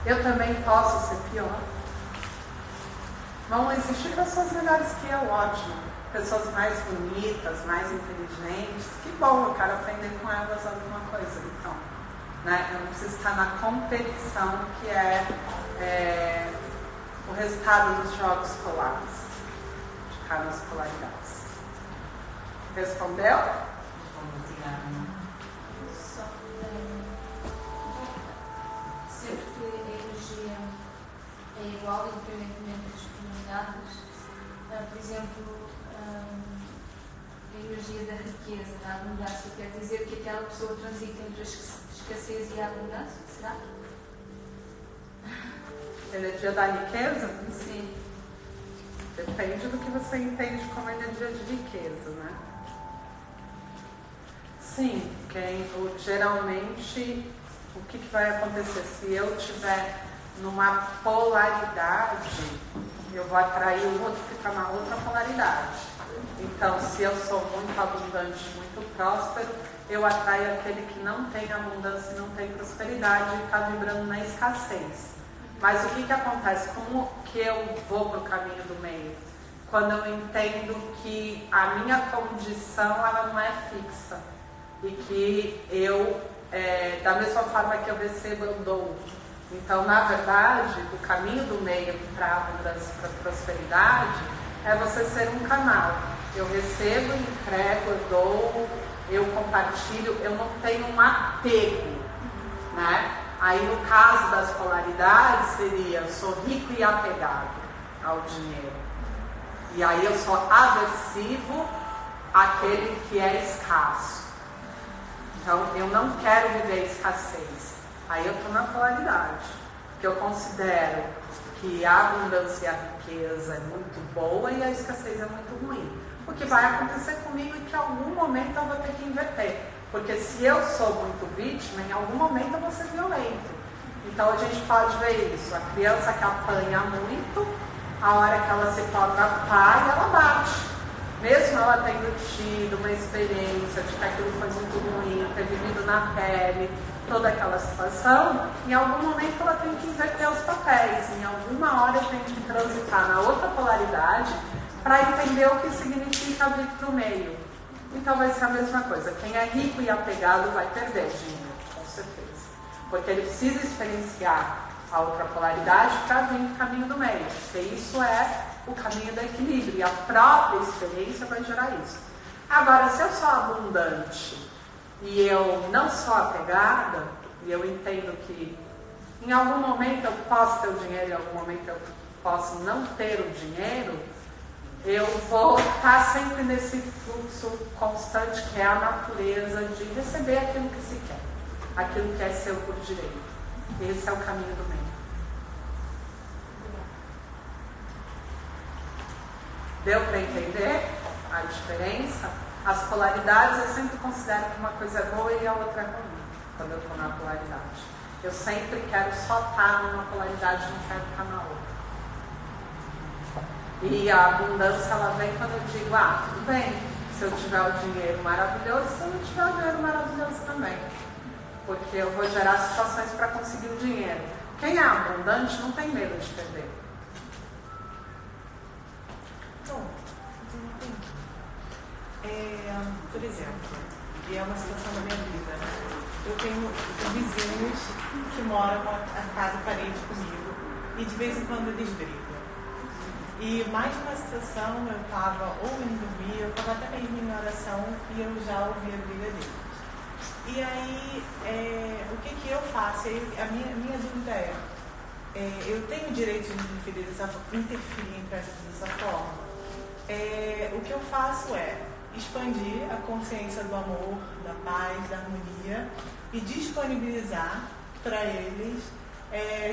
Eu também posso ser pior. Vão existir pessoas melhores que eu, ótimo. Pessoas mais bonitas, mais inteligentes. Que bom, eu quero aprender com elas alguma coisa. Então, né? Eu não preciso estar na competição que é o resultado dos jogos polares. Ficar nas polaridades. Respondeu? Só sempre que a energia é igual independentemente das comunidades, por exemplo, a energia da riqueza, da abundância, quer dizer que aquela pessoa transita entre a escassez e a abundância, será? Energia da riqueza? Sim. Depende do que você entende como energia de riqueza, né? Sim, geralmente o que vai acontecer? Se eu estiver numa polaridade, eu vou atrair o outro que está na outra polaridade. Então, se eu sou muito abundante, muito próspero, eu atraio aquele que não tem abundância e não tem prosperidade e está vibrando na escassez. Mas o que acontece? Como que eu vou para o caminho do meio? Quando eu entendo que a minha condição ela não é fixa e que eu, da mesma forma que eu recebo, eu dou. Então, na verdade, o caminho do meio para a abundância e para a prosperidade é você ser um canal. Eu recebo, entrego, eu dou, eu compartilho, eu não tenho um apego, né? Aí, no caso das polaridades, seria eu sou rico e apegado ao dinheiro. E aí eu sou aversivo àquele que é escasso. Então, eu não quero viver escassez. Aí eu estou na polaridade. Porque eu considero que a abundância e a riqueza é muito boa e a escassez é muito ruim. O que vai acontecer comigo é que em algum momento eu vou ter que inverter. Porque se eu sou muito vítima, em algum momento eu vou ser violento. Então a gente pode ver isso. A criança que apanha muito, a hora que ela se torna pai, ela bate. Mesmo ela tendo tido uma experiência de que aquilo foi muito ruim, ter vivido na pele, toda aquela situação, em algum momento ela tem que inverter os papéis. Em alguma hora tem que transitar na outra polaridade para entender o que significa vir para o meio. Então vai ser a mesma coisa. Quem é rico e apegado vai perder dinheiro, com certeza. Porque ele precisa experienciar a outra polaridade para vir no caminho do meio. Porque isso é o caminho do equilíbrio. E a própria experiência vai gerar isso. Agora, se eu sou abundante e eu não sou apegada, e eu entendo que em algum momento eu posso ter o dinheiro, em algum momento eu posso não ter o dinheiro, eu vou estar sempre nesse fluxo constante que é a natureza de receber aquilo que se quer, aquilo que é seu por direito. Esse é o caminho do meio. Deu para entender a diferença? As polaridades eu sempre considero que uma coisa é boa e a outra é ruim, quando eu estou na polaridade. Eu sempre quero só estar numa polaridade, não quero estar na outra. E a abundância, ela vem quando eu digo, tudo bem, se eu tiver o dinheiro maravilhoso, se eu não tiver o dinheiro maravilhoso também. Porque eu vou gerar situações para conseguir o dinheiro. Quem é abundante não tem medo de perder. Bom, por exemplo, e é uma situação da minha vida, eu tenho vizinhos que moram a casa parede comigo e de vez em quando eles brigam. E mais de uma situação eu estava ou indo dormir, eu estava até mesmo em oração e eu já ouvi a briga deles. E aí, o que eu faço? A minha dúvida eu tenho o direito de interferir dessa forma? O que eu faço é expandir a consciência do amor, da paz, da harmonia e disponibilizar para eles,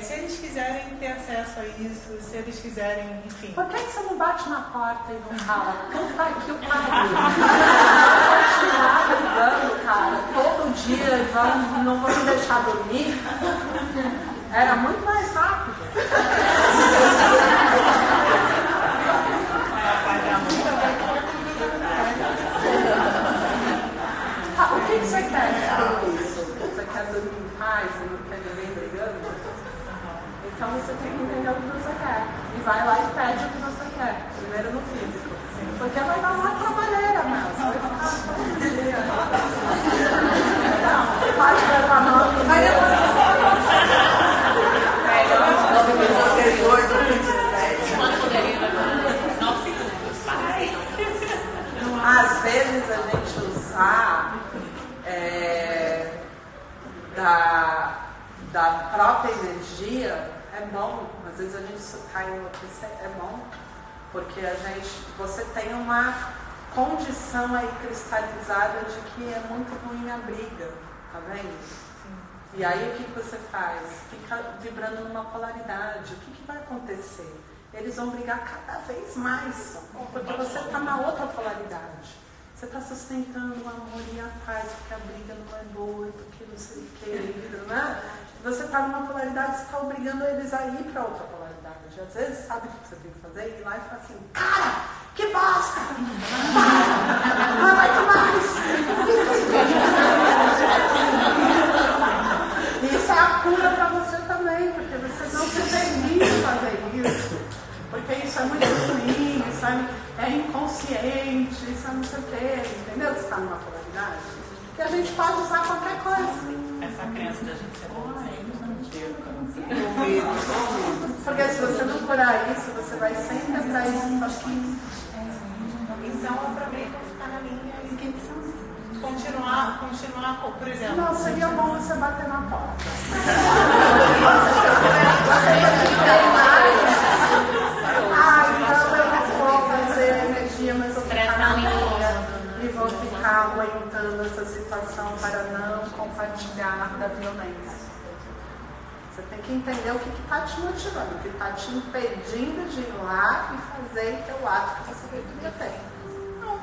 se eles quiserem ter acesso a isso, se eles quiserem, enfim. Por que você não bate na porta e não fala? Canta aqui o pariu. Continuar brigando, cara, todo dia e não vão me deixar dormir. Era muito mais rápido. O que você quer com isso? Você quer dormir em paz e não quer ninguém brigando? Então você tem que entender o que você quer. E vai lá e pede o que você quer. Primeiro no físico. Porque vai dar uma trabalheira, né? Você vai ficar todo dia. Não, pode levar nome. Vai demorar. Às vezes a gente usar da própria energia é bom. Às vezes a gente cai em outra, é bom. Porque você tem uma condição aí cristalizada de que é muito ruim a briga, tá vendo? Sim. E aí o que você faz? Fica vibrando numa polaridade. O que vai acontecer? Eles vão brigar cada vez mais, porque você está na outra polaridade. Você está sustentando o amor e a paz, porque a briga não é boa, porque não sei o que, né? Você está numa polaridade, você está obrigando eles a ir para outra polaridade. Às vezes, sabe o que você tem que fazer? Ir lá e falar assim, cara, que bosta! Não aguento mais! Isso é a cura para você também, porque você não se permite fazer isso. Porque isso é muito ruim, isso é inconsciente, isso é não sei o quê, entendeu? Você está numa polaridade. Que a gente pode usar qualquer coisa. Essa crença da gente ser bom, porque se você não curar isso, você vai sempre atrair situações. Então, aproveita ficar na linha e continuar, por exemplo. Não, seria bom você bater na porta. Então eu não vou fazer energia, mas eu vou ficar na linha e vou ficar aguentando essa situação para não compartilhar da violência. Você tem que entender o que está te motivando, o que está te impedindo de ir lá e fazer o teu ato que você deveria ter. Não,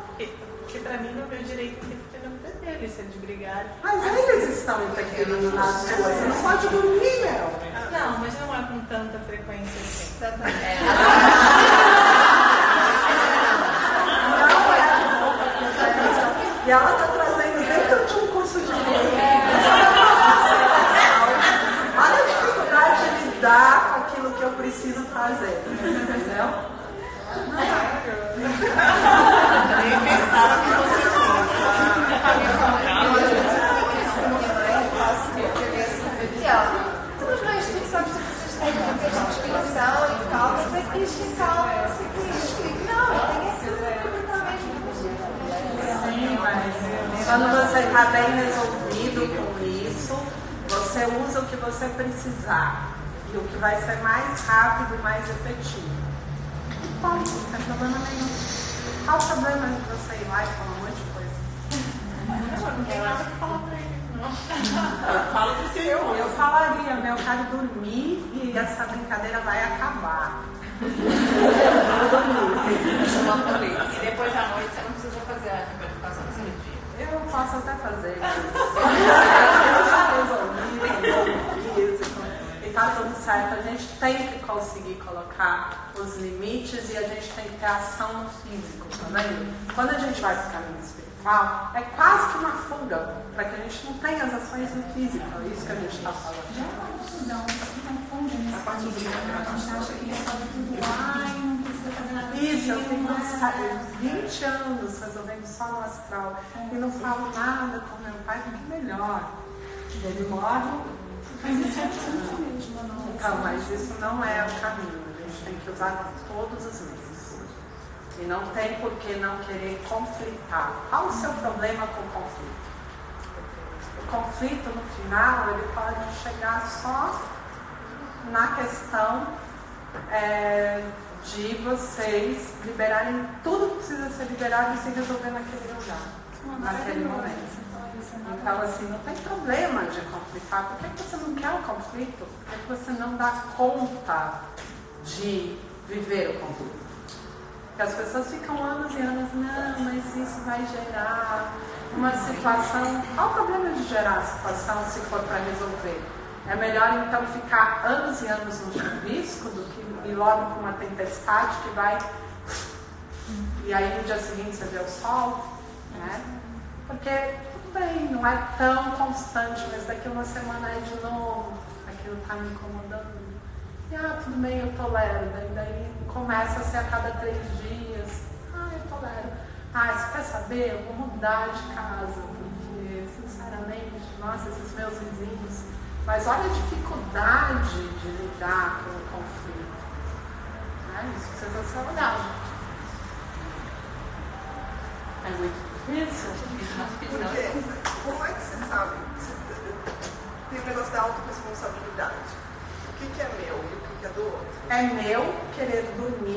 porque para mim não é meu direito de ter na vida deles, se eles brigarem. Mas eles estão interferindo na sua, você não pode dormir, meu. Não, mas não é com tanta frequência assim. Não é. E ela está trazendo dentro de um curso de olha a dificuldade de lidar com aquilo que eu preciso fazer. Entendeu? Nem pensava que você Tudo bem, tu sabes que vocês têm que ter respiração e calma, mas é que isto calma, não sei o que. Não, tem que ser Sim, mas quando você está bem resolvido com isso, você usa o que você precisar e o que vai ser mais rápido e mais efetivo. Bom, não tem problema nenhum. Qual o problema de você ir lá e falar um monte de coisa? não tem nada que falar pra ele, não. Fala do seu. Eu falaria, meu, eu quero dormir e essa brincadeira vai acabar. E depois à noite você não precisa fazer a verificação desse dia. Eu posso até fazer. Eu já resolvi isso. E tá tudo certo. A gente tem que conseguir colocar os limites e a gente tem que ter ação no físico, tá vendo? Quando a gente vai pro caminho espiritual, é quase que uma fuga, para que a gente não tenha as ações no físico. É isso que a gente está falando. Já é uma confusão, você se confunde nesse sentido. A gente acha que resolve tudo lá e não precisa fazer nada. Isso, eu fico 20 anos resolvendo só no astral e não falo nada com meu pai, porque melhor. Ele morre. Mas isso é tudo mesmo, não? Então, mas isso não é o caminho. A gente tem que usar todos os meios. E não tem por que não querer conflitar. Qual o seu problema com o conflito? O conflito, no final, ele pode chegar só na questão de vocês liberarem tudo que precisa ser liberado e se resolver naquele lugar, naquele momento. Então, assim, não tem problema de conflitar. Por que você não quer o conflito? Por que você não dá conta de viver o conflito? Porque as pessoas ficam anos e anos, não, mas isso vai gerar uma situação. Qual o problema de gerar a situação se for para resolver? É melhor então ficar anos e anos no chuvisco do que ir logo para uma tempestade que vai. E aí no dia seguinte você vê o sol, né? Porque tudo bem, não é tão constante, mas daqui uma semana é de novo, aquilo está me incomodando. E tudo bem, eu tolero. Daí começa a ser a cada 3 dias. Eu tolero. Você quer saber? Eu vou mudar de casa, porque, sinceramente, nossa, esses meus vizinhos. Mas olha a dificuldade de lidar com o conflito. Isso precisa ser olhado. É muito difícil. Porque, como é que você sabe? Tem o negócio da autorresponsabilidade. O que é meu e o que é do outro? É meu querer dormir